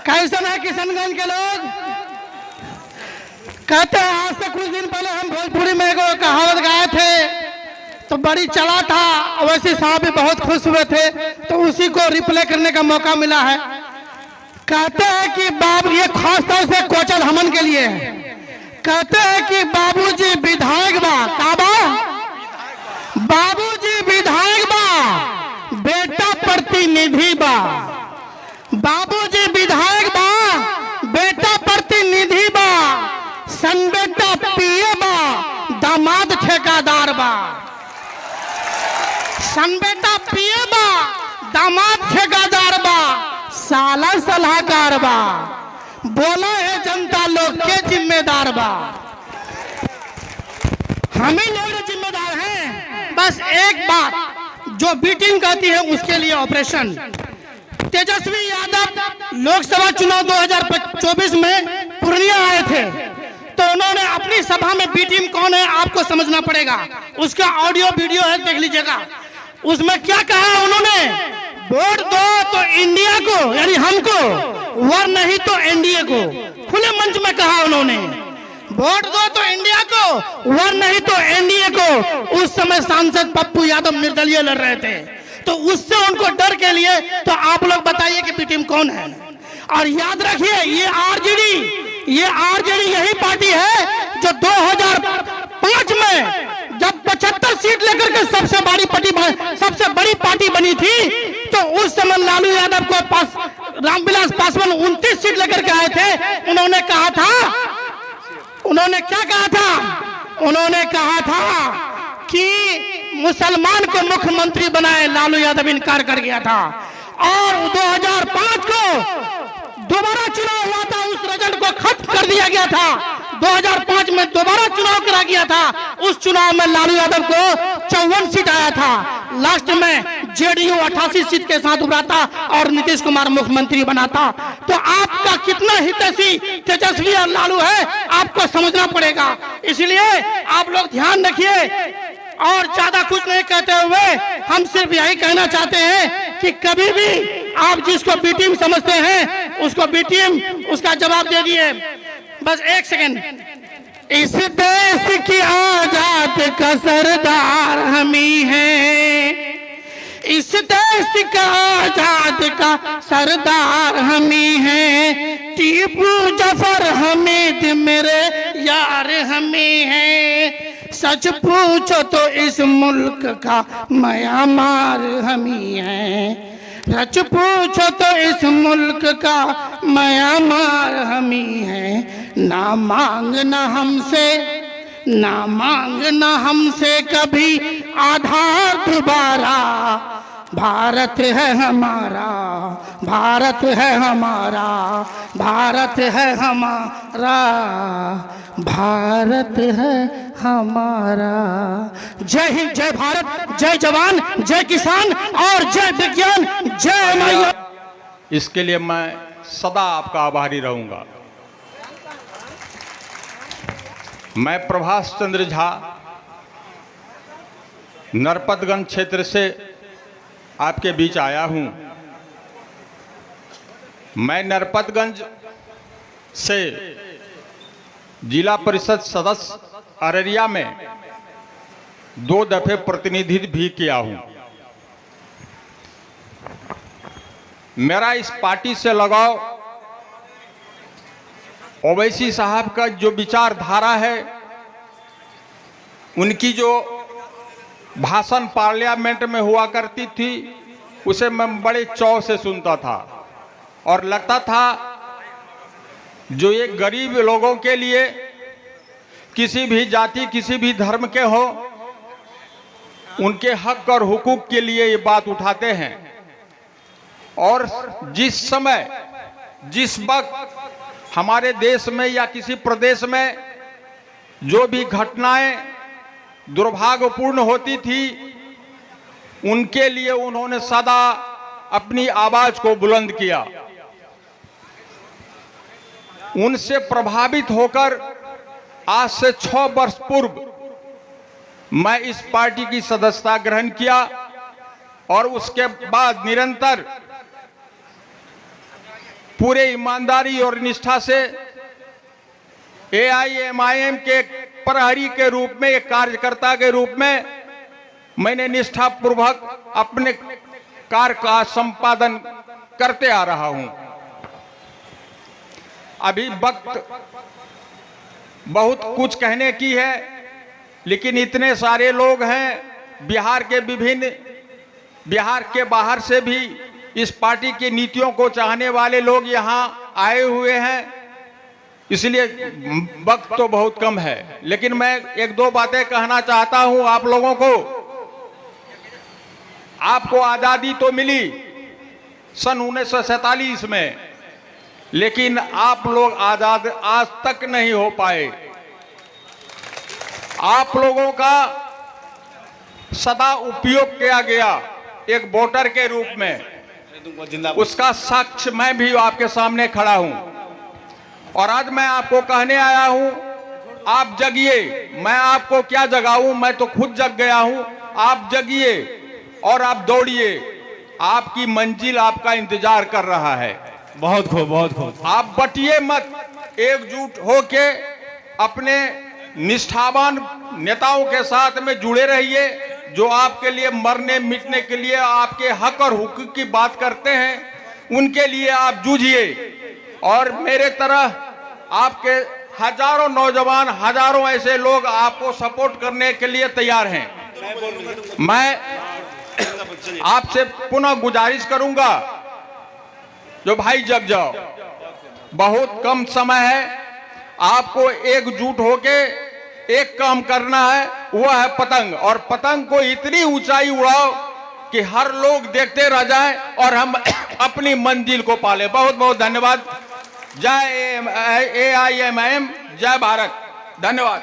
कैसे है किशनगंज के लोग? कहते हैं आज से कुछ दिन पहले हम भोजपुरी में एक कहावत गाए थे तो बड़ी चला था, अवैसी साहब भी बहुत खुश हुए थे, तो उसी को रिप्ले करने का मौका मिला है। कहते हैं कि बाबू, ये खास तौर से कोचल हमन के लिए है, कहते हैं कि बाबूजी विधायक बा, काबा बाबूजी विधायक बा, बेटा प्रतिनिधि बा। बाबूजी विधायक बा, बेटा प्रतिनिधि बा, सन बेटा पीए बा, दामाद ठेकेदार बा। सन बेटा पीए बा, दामाद ठेकेदार बा, साला सलाहकार बा, बोला है जनता लोग के जिम्मेदार बा। हम ही लोग जिम्मेदार हैं। बस एक बात जो बी टीम कहती है उसके लिए ऑपरेशन। तेजस्वी यादव लोकसभा चुनाव 2024 में पूर्णिया आए थे, तो उन्होंने अपनी सभा में बी टीम कौन है आपको समझना पड़ेगा। उसका ऑडियो वीडियो है, देख लीजिएगा। उसमें क्या कहा उन्होंने, वोट दो तो इंडिया को यानी हमको, वर नहीं तो एनडीए को। खुले मंच में कहा उन्होंने, वोट दो तो इंडिया को, वर नहीं तो एनडीए को। उस समय सांसद पप्पू यादव निर्दलीय लड़ रहे थे, तो उससे उनको डर के लिए। तो आप लोग बताइए कि बी टीम कौन है। और याद रखिए, ये आरजेडी यही पार्टी है जो 2005 में जब 75 सीट लेकर के सबसे बड़ी पार्टी बनी थी, तो उस समय लालू यादव को पास रामविलास पासवान 29 सीट लेकर के आए थे। उन्होंने कहा था, उन्होंने क्या कहा था, उन्होंने कहा था कि मुसलमान को मुख्यमंत्री बनाए। लालू यादव इनकार कर गया था और 2005 को दोबारा चुनाव हुआ था, उस रिजल्ट को खत्म कर दिया गया था। 2005 में दोबारा चुनाव करा गया था। उस चुनाव में लालू यादव को 54 सीट आया था। लास्ट में जेडीयू 88 सीट के साथ उभरा था और नीतीश कुमार मुख्यमंत्री बना था। तो आपका कितना हितैषी तेजस्वी और लालू है आपको समझना पड़ेगा। इसलिए आप लोग ध्यान रखिए। और ज्यादा कुछ नहीं कहते हुए हम सिर्फ यही कहना चाहते हैं कि कभी भी आप जिसको बी टीम समझते हैं उसको बी टीम उसका जवाब दे दिए। बस एक सेकंड। इस देश की आजाद का सरदार हम ही हैं, इस देश का आजाद का सरदार हम ही हैं। टीपू जफर हमीद मेरे यार हम ही हैं। सच पूछो तो इस मुल्क का म्यांमार हम ही हैं। सच पूछो तो इस मुल्क का म्यांमार हम ही हैं। ना मांगना हमसे कभी आधार दोबारा। भारत है हमारा, भारत है हमारा, भारत है हमारा, भारत है हमारा। जय हिंद, जय भारत, जय जवान, जय किसान और जय विज्ञान, जय मैया। इसके लिए मैं सदा आपका आभारी रहूंगा। मैं प्रभास चंद्र झा नरपतगंज क्षेत्र से आपके बीच आया हूं। मैं नरपतगंज से जिला परिषद सदस्य अररिया में 2 दफे प्रतिनिधित्व भी किया हूं। मेरा इस पार्टी से लगाव ओवैसी साहब का जो विचारधारा है, उनकी जो भाषण पार्लियामेंट में हुआ करती थी उसे मैं बड़े चाव से सुनता था और लगता था जो ये गरीब लोगों के लिए, किसी भी जाति किसी भी धर्म के हो, उनके हक और हुकूक के लिए ये बात उठाते हैं। और जिस समय जिस वक्त हमारे देश में या किसी प्रदेश में जो भी घटनाएं दुर्भाग्यपूर्ण होती थी, उनके लिए उन्होंने सदा अपनी आवाज को बुलंद किया। उनसे प्रभावित होकर आज से 6 वर्ष पूर्व मैं इस पार्टी की सदस्यता ग्रहण किया और उसके बाद निरंतर पूरे ईमानदारी और निष्ठा से AIMIM के प्रहरी के रूप में, एक कार्यकर्ता के रूप में मैंने निष्ठापूर्वक अपने कार्य का संपादन करते आ रहा हूं। अभी वक्त बहुत कुछ कहने की है, लेकिन इतने सारे लोग हैं बिहार के बाहर से भी इस पार्टी की नीतियों को चाहने वाले लोग यहां आए हुए हैं, इसलिए वक्त तो बहुत कम है। लेकिन मैं एक दो बातें कहना चाहता हूं आप लोगों को। आपको आजादी तो मिली सन 1947 में, लेकिन आप लोग आजाद आज तक नहीं हो पाए। आप लोगों का सदा उपयोग किया गया एक वोटर के रूप में, उसका साक्ष्य मैं भी आपके सामने खड़ा हूं। और आज मैं आपको कहने आया हूं, आप जगिए। मैं आपको क्या जगाऊं, मैं तो खुद जग गया हूं। आप जगिए और आप दौड़िए, आपकी मंजिल आपका इंतजार कर रहा है। बहुत खूब, बहुत खूब। आप बटिए मत, एकजुट होके अपने निष्ठावान नेताओं के साथ में जुड़े रहिए, जो आपके लिए मरने मिटने के लिए, आपके हक और हुकूक की बात करते हैं, उनके लिए आप जूझिए। और मेरे तरह आपके हजारों नौजवान, हजारों ऐसे लोग आपको सपोर्ट करने के लिए तैयार हैं। मैं आपसे पुनः गुजारिश करूंगा, जो भाई जग जाओ, बहुत कम समय है, आपको एकजुट होके एक काम करना है, वह है पतंग। और पतंग को इतनी ऊंचाई उड़ाओ कि हर लोग देखते रह जाएं और हम अपनी मंजिल को पाले। बहुत बहुत धन्यवाद। जय AIMIM, जय भारत। धन्यवाद।